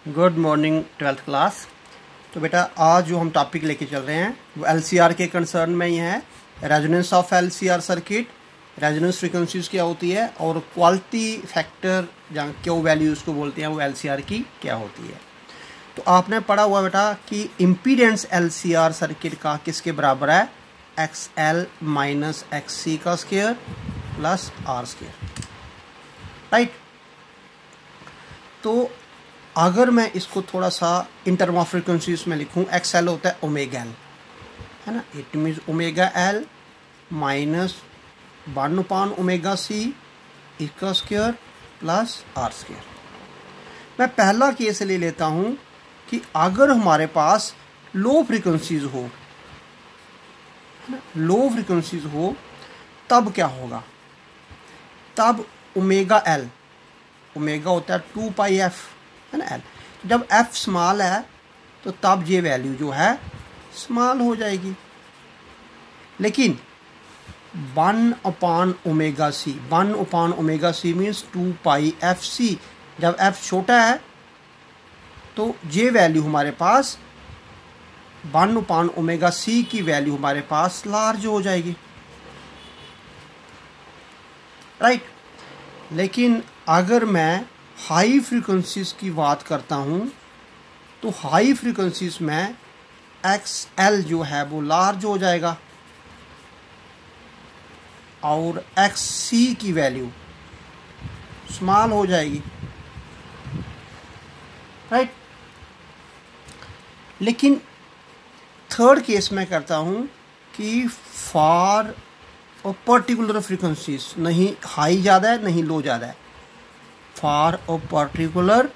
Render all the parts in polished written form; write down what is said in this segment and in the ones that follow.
Good morning 12th class. तो बेटा आज जो हम टॉपिक लेके चल रहे हैं वो एलसीआर के कंसर्न में ही है। Resonance of LCR circuit, resonance frequencies क्या होती है और क्वालिटी फैक्टर जहाँ क्यू वैल्यू उसको बोलते हैं वो एलसीआर की क्या होती है। तो आपने पढ़ा हुआ बेटा कि इम्पीडेंस एलसीआर सर्किट का किसके बराबर है, XL माइनस XC का square plus R square, right. तो अगर मैं इसको थोड़ा सा इन टर्म ऑफ फ्रीक्वेंसीज में लिखूं, XL होता है ओमेगा L, है ना। It means omega L minus 1/ओमेगा C इसका स्क्वायर प्लस R स्क्वायर। मैं पहला केस ले लेता हूं कि अगर हमारे पास लो फ्रीक्वेंसीज हो, है ना, लो फ्रीक्वेंसीज हो तब क्या होगा, तब ओमेगा L, ओमेगा होता है 2πf, है ना L। जब f स्मॉल है तो तब ये वैल्यू जो है स्मॉल हो जाएगी। लेकिन 1/ओमेगा C, 1/ओमेगा C मीन्स 2πfc, जब f छोटा है तो ये वैल्यू हमारे पास 1/ओमेगा C की वैल्यू हमारे पास लार्ज हो जाएगी, राइट। लेकिन अगर मैं हाई फ्रीक्वेंसीज की बात करता हूं तो हाई फ्रीक्वेंसीज में XL जो है वो लार्ज हो जाएगा और XC की वैल्यू स्मॉल हो जाएगी, राइट। लेकिन थर्ड केस में करता हूं कि फॉर पर्टिकुलर फ्रीक्वेंसीज, नहीं हाई ज़्यादा है नहीं लो ज़्यादा है, फॉर अ पर्टिकुलर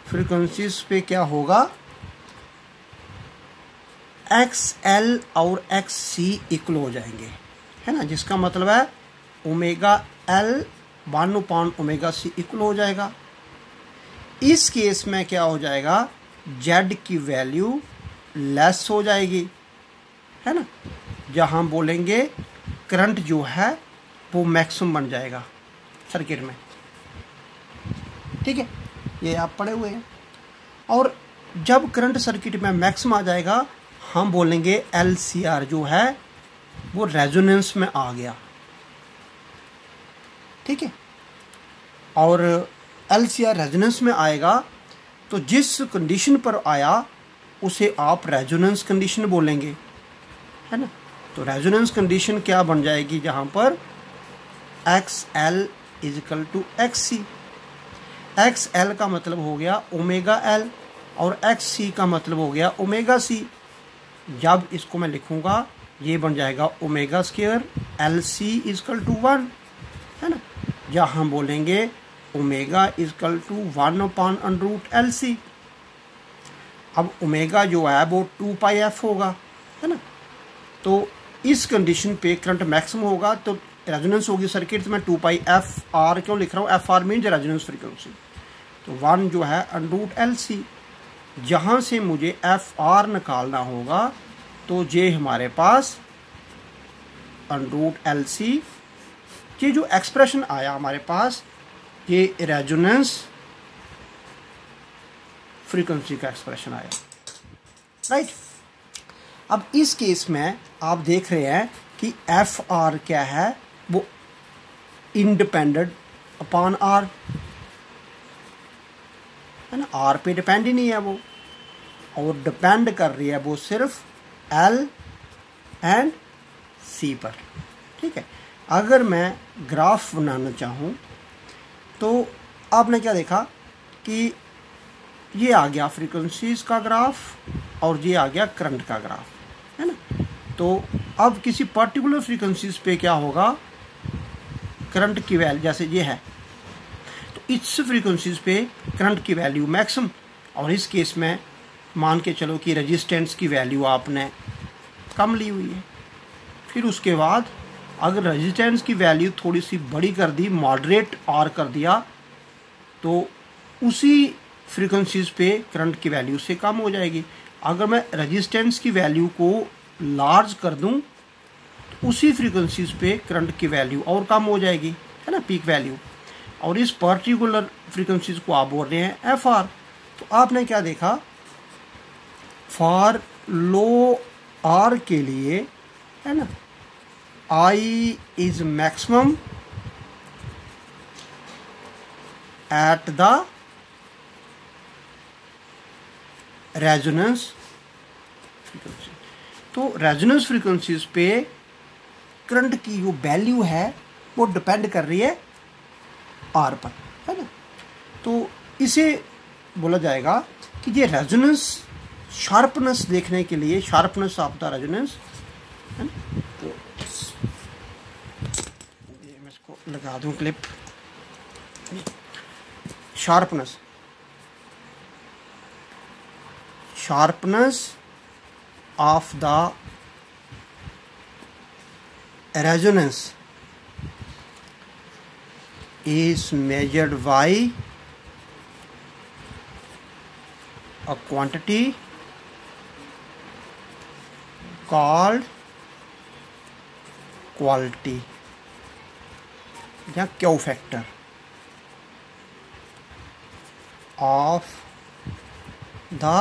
फ्रीक्वेंसीज पे क्या होगा, XL और XC इक्वल हो जाएंगे, है ना। जिसका मतलब है ओमेगा L 1/ओमेगा C इक्वल हो जाएगा। इस केस में क्या हो जाएगा, Z की वैल्यू लेस हो जाएगी, है ना। जहाँ बोलेंगे करंट जो है वो मैक्सिमम बन जाएगा सर्किट में, ठीक है, ये आप पढ़े हुए हैं। और जब करंट सर्किट में मैक्सिमम आ जाएगा हम बोलेंगे LCR जो है वो रेजोनेंस में आ गया, ठीक है। और LCR रेजोनेंस में आएगा तो जिस कंडीशन पर आया उसे आप रेजोनेंस कंडीशन बोलेंगे, है ना। तो रेजोनेंस कंडीशन क्या बन जाएगी, जहाँ पर XL is equal to XC, XL का मतलब हो गया ओमेगा L और XC का मतलब हो गया ओमेगा C। जब इसको मैं लिखूंगा ये बन जाएगा omega square LC is equal to 1, है ना। जहाँ हम बोलेंगे ओमेगा इजिकल टू 1/√LC। अब ओमेगा जो है वो 2πf होगा, है ना। तो इस कंडीशन पे करंट मैक्सिमम होगा तो रेजोनेंस होगी सर्किट में 2πfr, क्यों लिख रहा हूँ, FR मीन रेजोनेंस फ्रीक्वेंसी। तो 1 जो है √LC, जहाँ से मुझे FR निकालना होगा तो ये हमारे पास √LC, ये जो एक्सप्रेशन आया हमारे पास ये रेजोनेंस फ्रीक्वेंसी का एक्सप्रेशन आया, राइट। अब इस केस में आप देख रहे हैं कि FR क्या है, वो इंडिपेंडेंट अपॉन R, है ना। R पे डिपेंड ही नहीं है वो, और डिपेंड कर रही है वो सिर्फ L एंड C पर, ठीक है। अगर मैं ग्राफ बनाना चाहूँ तो आपने क्या देखा कि ये आ गया फ्रीक्वेंसीज का ग्राफ और ये आ गया करंट का ग्राफ, है ना। तो अब किसी पर्टिकुलर फ्रीक्वेंसीज पे क्या होगा, करंट की वैल्यू जैसे ये है तो इस फ्रीक्वेंसीज पे करंट की वैल्यू मैक्सिमम, और इस केस में मान के चलो कि रेजिस्टेंस की वैल्यू आपने कम ली हुई है। फिर उसके बाद अगर रेजिस्टेंस की वैल्यू थोड़ी सी बड़ी कर दी, मॉडरेट R कर दिया, तो उसी फ्रीक्वेंसीज पे करंट की वैल्यू से कम हो जाएगी। अगर मैं रेजिस्टेंस की वैल्यू को लार्ज कर दूं तो उसी फ्रीक्वेंसीज पे करंट की वैल्यू और कम हो जाएगी, है ना, पीक वैल्यू। और इस पर्टिकुलर फ्रीक्वेंसीज को आप बोल रहे हैं FR, तो आपने क्या देखा, फॉर लो आर के लिए है ना, I is maximum at the resonance frequency. तो रेजोनेंस फ्रीक्वेंसीज पे करंट की जो वैल्यू है वो डिपेंड कर रही है आर पर, है ना। तो इसे बोला जाएगा कि ये रेजोनेंस शार्पनेस देखने के लिए, शार्पनेस ऑफ द रेजोनेंस, है ना। तो ये मैं इसको लगा दूं clip. Sharpness, sharpness of the resonance is measured by a quantity called quality या Q factor of the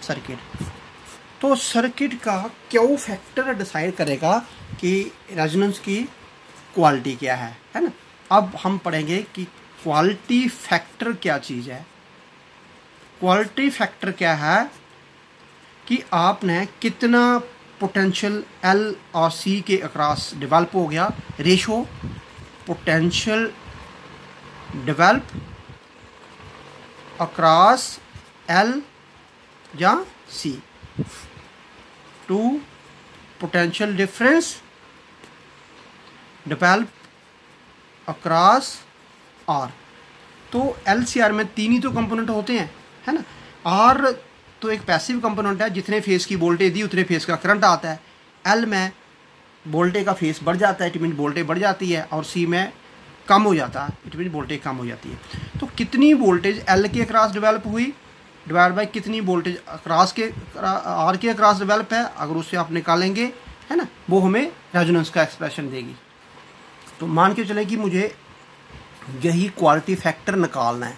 circuit। तो सर्किट का क्यू फैक्टर डिसाइड करेगा कि रेजोनेंस की क्वालिटी क्या है ना। अब हम पढ़ेंगे कि क्वालिटी फैक्टर क्या चीज़ है। क्वालिटी फैक्टर क्या है कि आपने कितना पोटेंशियल एल और सी के अक्रॉस डेवलप हो गया, ratio potential develop across L या C to potential difference develop across R. तो एल सी आर में तीन ही तो कंपोनेंट होते हैं, है ना। आर तो एक पैसिव कंपोनेंट है, जितने फेस की वोल्टेज दी उतने फेस का करंट आता है। एल में वोल्टेज का फेस बढ़ जाता है, इट मीन वोल्टेज बढ़ जाती है, और सी में कम हो जाता है, इट मीन वोल्टेज कम हो जाती है। तो कितनी वोल्टेज एल के अक्रॉस डेवलप हुई डिवाइड बाई कितनी वोल्टेज अक्रॉस के आर के अक्रॉस डेवलप है, अगर उससे आप निकालेंगे, है ना, वो हमें रेजोनेंस का एक्सप्रेशन देगी। तो मान के चलें कि मुझे यही क्वालिटी फैक्टर निकालना है,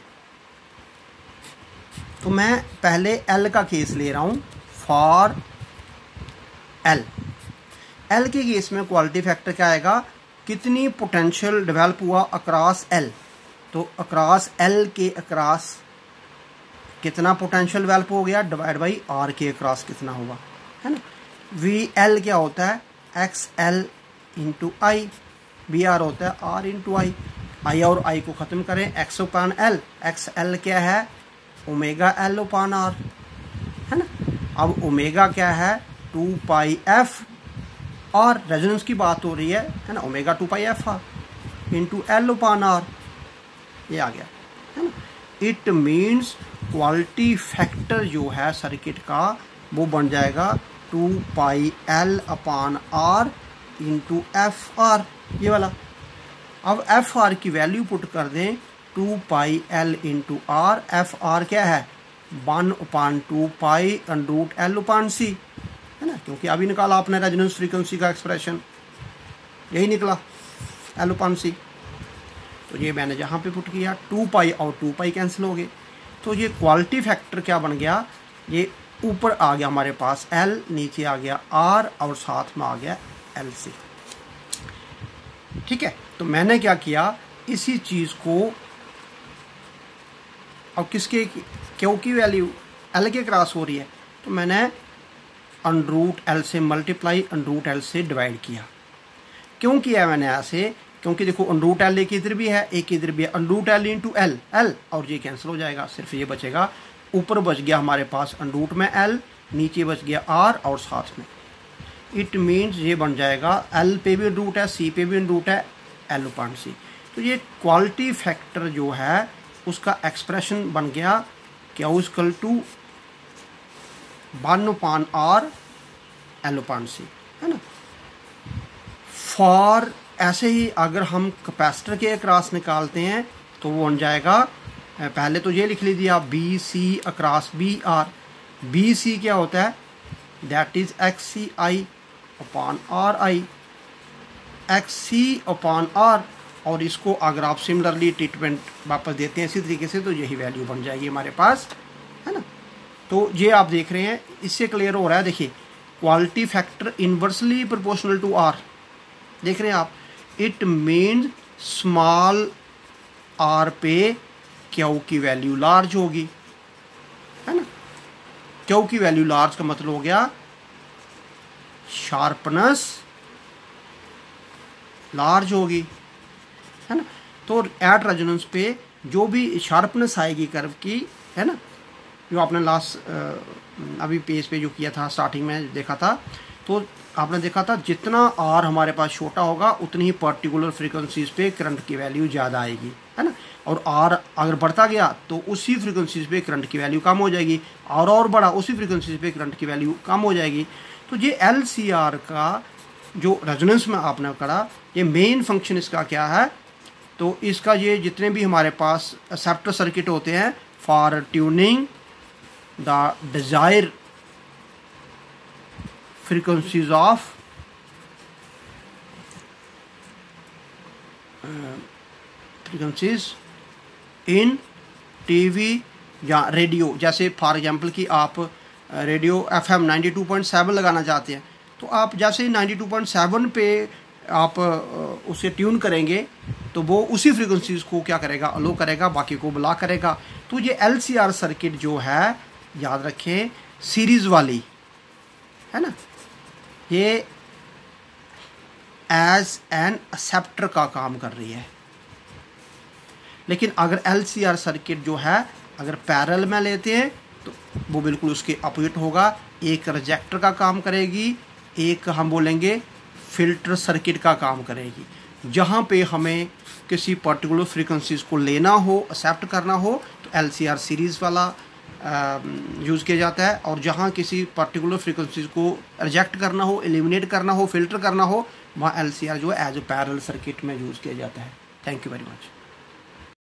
तो मैं पहले एल का केस ले रहा हूँ। फॉर एल के केस में क्वालिटी फैक्टर क्या आएगा, कितनी पोटेंशियल डेवलप हुआ अक्रॉस एल। तो अक्रॉस एल के अक्रॉस कितना पोटेंशियल डेवलप हो गया डिवाइड बाई आर के अक्रॉस कितना होगा, है ना। वी एल क्या होता है, X L into I, B R होता है आर इंटू आई। आई और आई को ख़त्म करें, एक्स ओपान एल, एक्स एल क्या है, ओमेगा एल ओपान आर, है ना। अब ओमेगा क्या है, 2 पाई एफ, और रेजोनेंस की बात हो रही है ना, omega 2 pi F R into L upon R, ये आ गया, है ना। इट मीन्स क्वालिटी फैक्टर जो है सर्किट का वो बन जाएगा 2 pi L upon R into F R, ये वाला। अब एफ आर की वैल्यू पुट कर दें, 2 pi L into R, F R क्या है 1/2 पाई अंडरूट एल अपान सी, है ना, क्योंकि अभी निकाला आपने रेजोनेंस फ्रीक्वेंसी का एक्सप्रेशन, यही निकला एल अपान सी। तो ये मैंने जहाँ पे पुट किया, 2 पाई और 2 पाई कैंसिल हो गए। तो ये क्वालिटी फैक्टर क्या बन गया, ये ऊपर आ गया हमारे पास एल, नीचे आ गया आर, और साथ में आ गया एल सी। ठीक है, तो मैंने क्या किया, इसी चीज़ को अब किसके क्यू की वैल्यू एल के क्रॉस हो रही है, तो मैंने अंडरूट एल से मल्टीप्लाई अंडरूट एल से डिवाइड किया। क्यों किया मैंने ऐसे, क्योंकि देखो अंडरूट एल एक इधर भी है एक इधर भी है, under root L into L, L और ये कैंसिल हो जाएगा, सिर्फ ये बचेगा। ऊपर बच गया हमारे पास अंडरूट में एल, नीचे बच गया आर और साथ में, इट मीन्स ये बन जाएगा एल पे भी अंडरूट है, सी पे भी अंडरूट है, एल अपान सी। तो ये क्वालिटी फैक्टर जो है उसका एक्सप्रेशन बन गया Q equal to 1/r L upon C, है ना। फॉर ऐसे ही अगर हम कैपेसिटर के अक्रॉस निकालते हैं तो वो बन जाएगा, पहले तो ये लिख लीजिए आप, B C across B R. B C क्या होता है, that is X C I upon R I, X C upon R, और इसको अगर आप सिमिलरली ट्रीटमेंट वापस देते हैं इसी तरीके से तो यही वैल्यू बन जाएगी हमारे पास, है ना। तो ये आप देख रहे हैं, इससे क्लियर हो रहा है। देखिए quality factor inversely proportional to R, देख रहे हैं आप, इट मीन्स स्मॉल आर पे क्यू की वैल्यू लार्ज होगी, है ना। क्यू की वैल्यू लार्ज का मतलब हो गया शार्पनेस लार्ज होगी, है ना। तो एट रेजोनेंस पे जो भी शार्पनेस आएगी कर्व की, है ना, जो आपने लास्ट अभी पेज पे जो किया था स्टार्टिंग में देखा था, तो आपने देखा था जितना आर हमारे पास छोटा होगा उतनी ही पर्टिकुलर फ्रीक्वेंसीज पे करंट की वैल्यू ज़्यादा आएगी, है ना। और आर अगर बढ़ता गया तो उसी फ्रीक्वेंसीज पे करंट की वैल्यू कम हो जाएगी, और बढ़ा उसी फ्रीक्वेंसीज पे करंट की वैल्यू कम हो जाएगी। तो ये LCR का जो रेजोनेंस में आपने करा, ये मेन फंक्शन इसका क्या है, तो इसका ये जितने भी हमारे पास एक्सेप्टर सर्किट होते हैं for tuning the desire frequencies of frequencies in TV या रेडियो, जैसे फॉर एग्जांपल कि आप रेडियो FM 92.7 लगाना चाहते हैं, तो आप जैसे 92.7 पे आप उसे ट्यून करेंगे तो वो उसी फ्रीक्वेंसीज को क्या करेगा, अलो करेगा, बाकी को ब्लॉक करेगा। तो ये LCR सर्किट जो है, याद रखें, सीरीज़ वाली, है ना, ये एज एन एक्सेप्टर का काम कर रही है। लेकिन अगर LCR सर्किट जो है अगर पैरेलल में लेते हैं तो वो बिल्कुल उसके अपोजिट होगा, एक रिजेक्टर का काम करेगी, एक हम बोलेंगे फिल्टर सर्किट का काम करेगी। जहाँ पे हमें किसी पर्टिकुलर फ्रीक्वेंसीज को लेना हो, एक्सेप्ट करना हो, तो LCR सीरीज़ वाला यूज़ किया जाता है, और जहाँ किसी पर्टिकुलर फ्रीक्वेंसीज को रिजेक्ट करना हो, एलिमिनेट करना हो, फिल्टर करना हो, वहाँ LCR जो है एज ए पैरेलल सर्किट में यूज़ किया जाता है। Thank you very much.